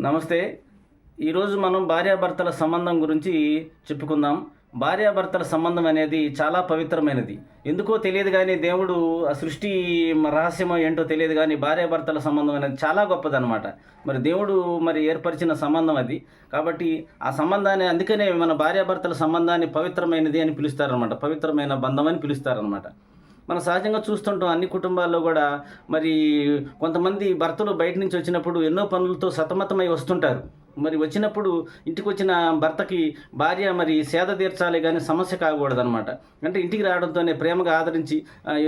నమస్తే. ఈరోజు మనం భార్యాభర్తల సంబంధం గురించి చెప్పుకుందాం. భార్యాభర్తల సంబంధం అనేది చాలా పవిత్రమైనది. ఎందుకో తెలియదు కానీ దేవుడు ఆ సృష్టి రహస్యమో ఏంటో తెలియదు కానీ భార్యాభర్తల సంబంధం అనేది చాలా గొప్పదనమాట. మరి దేవుడు ఏర్పరిచిన సంబంధం అది. కాబట్టి ఆ సంబంధాన్ని అందుకనే మన భార్యాభర్తల సంబంధాన్ని పవిత్రమైనది అని పిలుస్తారనమాట. పవిత్రమైన బంధం అని పిలుస్తారనమాట. మనం సహజంగా చూస్తుంటాం అన్ని కుటుంబాల్లో కూడా. మరి కొంతమంది భర్తలు బయట నుంచి వచ్చినప్పుడు ఎన్నో పనులతో సతమతమై వస్తుంటారు. మరి వచ్చినప్పుడు ఇంటికి వచ్చిన భర్తకి భార్య సేద తీర్చాలి కానీ సమస్య కాకూడదనమాట. అంటే ఇంటికి రావడంతోనే ప్రేమగా ఆదరించి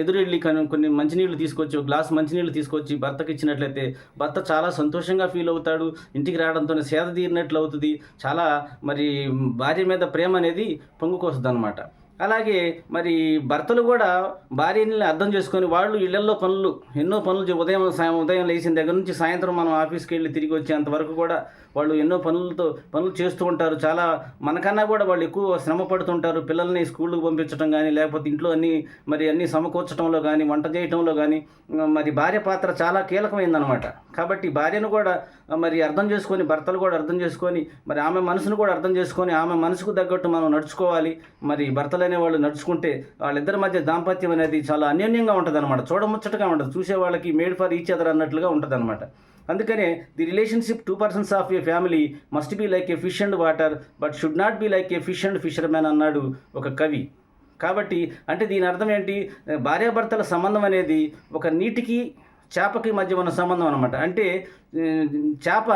ఎదురెళ్ళి కొన్ని మంచినీళ్ళు తీసుకొచ్చి, గ్లాస్ మంచినీళ్ళు తీసుకొచ్చి భర్తకి ఇచ్చినట్లయితే భర్త చాలా సంతోషంగా ఫీల్ అవుతాడు. ఇంటికి రావడంతోనే సేద తీరినట్లు అవుతుంది. చాలా భార్య మీద ప్రేమ అనేది పొంగుకొస్తుంది అనమాట. అలాగే భర్తలు కూడా భార్యని అర్థం చేసుకొని వాళ్ళు ఇళ్లల్లో ఎన్నో పనులు ఉదయం లేచిన దగ్గర నుంచి సాయంత్రం మనం ఆఫీస్కి వెళ్ళి తిరిగి వచ్చేంత వరకు కూడా వాళ్ళు ఎన్నో పనులు చేస్తూ ఉంటారు. చాలా మనకన్నా కూడా వాళ్ళు ఎక్కువ శ్రమ పడుతుంటారు. పిల్లల్ని స్కూళ్ళకు పంపించడం కానీ, లేకపోతే ఇంట్లో అన్నీ సమకూర్చడంలో కానీ, వంట చేయటంలో కానీ భార్య పాత్ర చాలా కీలకమైందనమాట. కాబట్టి భార్యను కూడా అర్థం చేసుకొని, భర్తలు కూడా అర్థం చేసుకొని, ఆమె మనసును కూడా అర్థం చేసుకొని, ఆమె మనసుకు తగ్గట్టు మనం నడుచుకోవాలి. భర్తలు అనేవాళ్ళు నడుచుకుంటే వాళ్ళిద్దరి మధ్య దాంపత్యం అనేది చాలా అన్యోన్యంగా ఉంటుంది అనమాట. చూడముచ్చటగా ఉంటుంది. చూసే వాళ్ళకి మేడ్ ఫర్ ఈచ్ అదర్ అన్నట్లుగా ఉంటుంది అనమాట. అందుకనే the relationship 2 persons of a family must be like a fish and water but should not be like a fish and fisherman అన్నాడు ఒక కవి. కాబట్టి అంటే దీని అర్థం ఏంటి? భార్యాభర్తల సంబంధం అనేది ఒక నీటికి చేపకి మధ్య ఉన్న సంబంధం అనమాట. అంటే చేప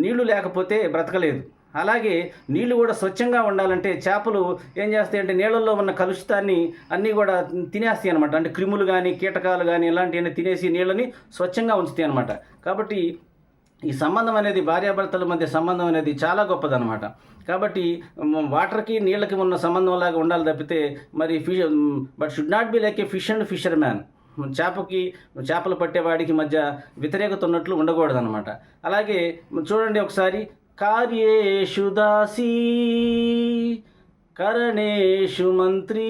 నీళ్లు లేకపోతే బ్రతకలేదు. అలాగే నీళ్లు కూడా స్వచ్ఛంగా ఉండాలంటే చేపలు ఏం చేస్తాయంటే నీళ్ళల్లో ఉన్న కలుషితాన్ని అన్నీ కూడా తినేస్తాయి అనమాట. అంటే క్రిములు కానీ, కీటకాలు కానీ ఇలాంటివన్నీ తినేసి నీళ్ళని స్వచ్ఛంగా ఉంచుతాయి అనమాట. కాబట్టి ఈ సంబంధం అనేది భార్యాభర్తల మధ్య సంబంధం అనేది చాలా గొప్పదనమాట. కాబట్టి వాటర్కి నీళ్ళకి ఉన్న సంబంధం లాగా ఉండాలి తప్పితే fish but should not be like a fish and fissure man. చేపలు పట్టేవాడికి మధ్య వ్యతిరేకత ఉన్నట్లు ఉండకూడదు అనమాట. అలాగే చూడండి ఒకసారి, కార్యేషు దాసీ కరణేషు మంత్రీ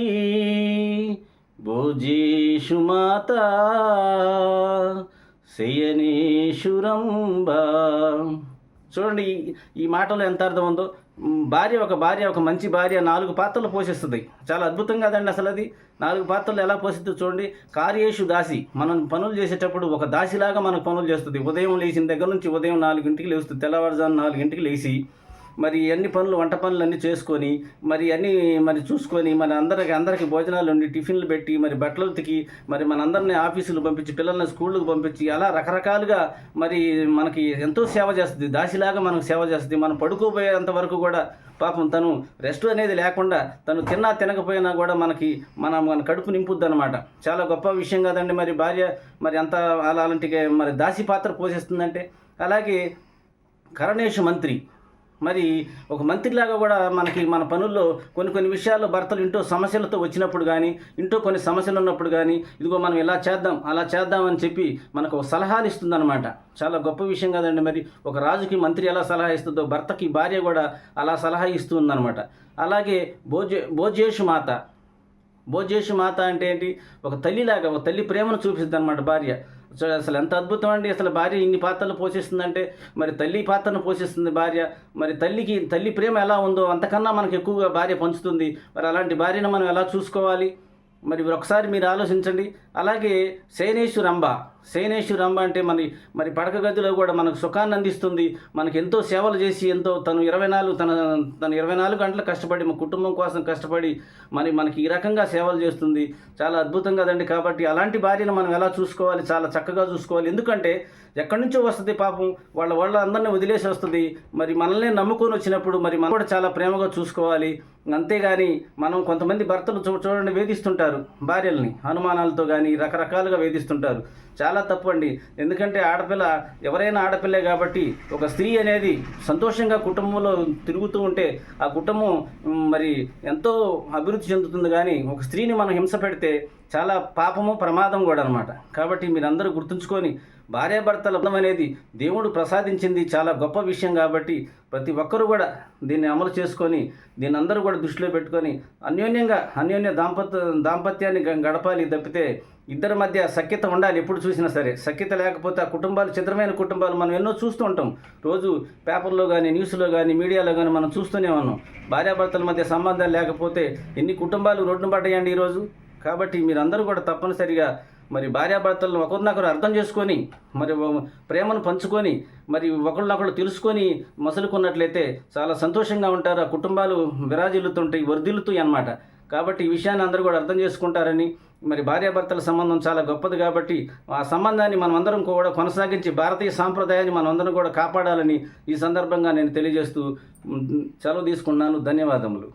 భోజేషు మాతా శయనేషు రంభ. చూడండి ఈ మాటలో ఎంత అర్థం ఉందో. భార్య ఒక మంచి భార్య 4 పాత్రలు పోషిస్తుంది. చాలా అద్భుతం కదండి అసలు అది. 4 పాత్రలు ఎలా పోషిస్తుందో చూడండి. కార్యేషు దాసి, మనం పనులు చేసేటప్పుడు ఒక దాసిలాగా మనకు పనులు చేస్తుంది. ఉదయం లేచిన దగ్గర నుంచి ఉదయం 4 గంటలకు లేస్తుంది. తెల్లవారుజాము 4 గంటలకు లేచి అన్ని పనులు, వంట పనులు అన్నీ చేసుకొని అన్నీ చూసుకొని అందరికి భోజనాలు ఉండి, టిఫిన్లు పెట్టి, బట్టలు ఉతికి, మనందరినీ ఆఫీసులు పంపించి, పిల్లల్ని స్కూళ్ళకు పంపించి, అలా రకరకాలుగా మనకి ఎంతో సేవ చేస్తుంది. దాసిలాగా మనకు సేవ చేస్తుంది. మనం పడుకోపోయేంత వరకు కూడా పాపం తను రెస్ట్ అనేది లేకుండా, తను తినకపోయినా కూడా మన కడుపు నింపుద్ది అనమాట. చాలా గొప్ప విషయం కదండి. భార్య అంత అలాంటి దాసి పాత్ర పోషిస్తుందంటే. అలాగే కరణేషు మంత్రి, ఒక మంత్రిలాగా కూడా మన పనుల్లో కొన్ని విషయాల్లో భర్తలు ఇంట్లో సమస్యలతో వచ్చినప్పుడు కానీ, ఇంట్లో కొన్ని సమస్యలు ఉన్నప్పుడు కానీ, ఇదిగో మనం ఇలా చేద్దాం అలా చేద్దాం అని చెప్పి మనకు సలహాలు ఇస్తుందన్నమాట. చాలా గొప్ప విషయం కదండి. ఒక రాజుకి మంత్రి ఎలా సలహా ఇస్తుందో భర్తకి భార్య కూడా అలా సలహా ఇస్తుందన్నమాట. అలాగే భోజేషు మాత అంటే ఏంటి? ఒక తల్లిలాగా, ఒక తల్లి ప్రేమను చూపిస్తుంది అనమాట భార్య. అసలు ఎంత అద్భుతం అండి. అసలు భార్య ఇన్ని పాత్రలు పోషిస్తుందంటే తల్లి పాత్రను పోషిస్తుంది భార్య. తల్లి ప్రేమ ఎలా ఉందో అంతకన్నా మనకు ఎక్కువగా భార్య పంచుతుంది. అలాంటి భార్యను మనం ఎలా చూసుకోవాలి ఒకసారి మీరు ఆలోచించండి. అలాగే శయనేషు రంభ అంటే పడక గదిలో కూడా మనకు సుఖాన్ని అందిస్తుంది. మనకు ఎంతో సేవలు చేసి, ఎంతో తను 24 గంటలు కష్టపడి కుటుంబం కోసం కష్టపడి మనకి ఈ రకంగా సేవలు చేస్తుంది. చాలా అద్భుతం కదండి. కాబట్టి అలాంటి భార్యను మనం ఎలా చూసుకోవాలి? చాలా చక్కగా చూసుకోవాలి. ఎందుకంటే ఎక్కడి నుంచో వస్తుంది పాపం, వాళ్ళ అందరినీ వదిలేసి వస్తుంది. మనల్ని నమ్ముకొని వచ్చినప్పుడు మనం కూడా చాలా ప్రేమగా చూసుకోవాలి. అంతేగాని మనం కొంతమంది భర్తలు చూడండి వేధిస్తుంటారు భార్యల్ని, అనుమానాలతో కానీ రకరకాలుగా వేధిస్తుంటారు. చాలా తప్పు అండి. ఎందుకంటే ఎవరైనా ఆడపిల్లే కాబట్టి ఒక స్త్రీ అనేది సంతోషంగా కుటుంబంలో తిరుగుతూ ఉంటే ఆ కుటుంబం ఎంతో అభివృద్ధి చెందుతుంది. కానీ ఒక స్త్రీని మనం హింస పెడితే చాలా పాపము, ప్రమాదం కూడా అనమాట. కాబట్టి మీరందరూ గుర్తుంచుకొని భార్యాభర్తల బంధం అనేది దేవుడు ప్రసాదించింది చాలా గొప్ప విషయం కాబట్టి ప్రతి ఒక్కరూ కూడా దీన్ని అమలు చేసుకొని దీన్ని అందరూ కూడా దృష్టిలో పెట్టుకొని అన్యోన్య దాంపత్యాన్ని గడపాలి తప్పితే ఇద్దరి మధ్య సఖ్యత ఉండాలి. ఎప్పుడు చూసినా సరే సఖ్యత లేకపోతే ఆ కుటుంబాలు చిత్రమైన కుటుంబాలు మనం ఎన్నో చూస్తూ ఉంటాం. రోజు పేపర్లో కానీ న్యూస్లో కానీ మీడియాలో కానీ మనం చూస్తూనే ఉన్నాం. భార్యాభర్తల మధ్య సంబంధాలు లేకపోతే ఎన్ని కుటుంబాలు రోడ్డున పడ్డాయండి ఈరోజు. కాబట్టి మీరందరూ కూడా తప్పనిసరిగా మరి భార్యాభర్తలను ఒకరినొకరు అర్థం చేసుకొని మరి ప్రేమను పంచుకొని మరి ఒకళ్ళనొకళ్ళు తెలుసుకొని మసలుకున్నట్లయితే చాలా సంతోషంగా ఉంటారు. ఆ కుటుంబాలు విరాజిల్లుతుంటాయి, వర్ధిల్లుతాయి అన్నమాట. కాబట్టి ఈ విషయాన్ని అందరూ కూడా అర్థం చేసుకుంటారని, మరి భార్యాభర్తల సంబంధం చాలా గొప్పది కాబట్టి ఆ సంబంధాన్ని మనం అందరం కూడా కొనసాగించి భారతీయ సాంప్రదాయాన్ని మనం అందరం కూడా కాపాడాలని ఈ సందర్భంగా నేను తెలియజేస్తూ సెలవు తీసుకున్నాను. ధన్యవాదములు.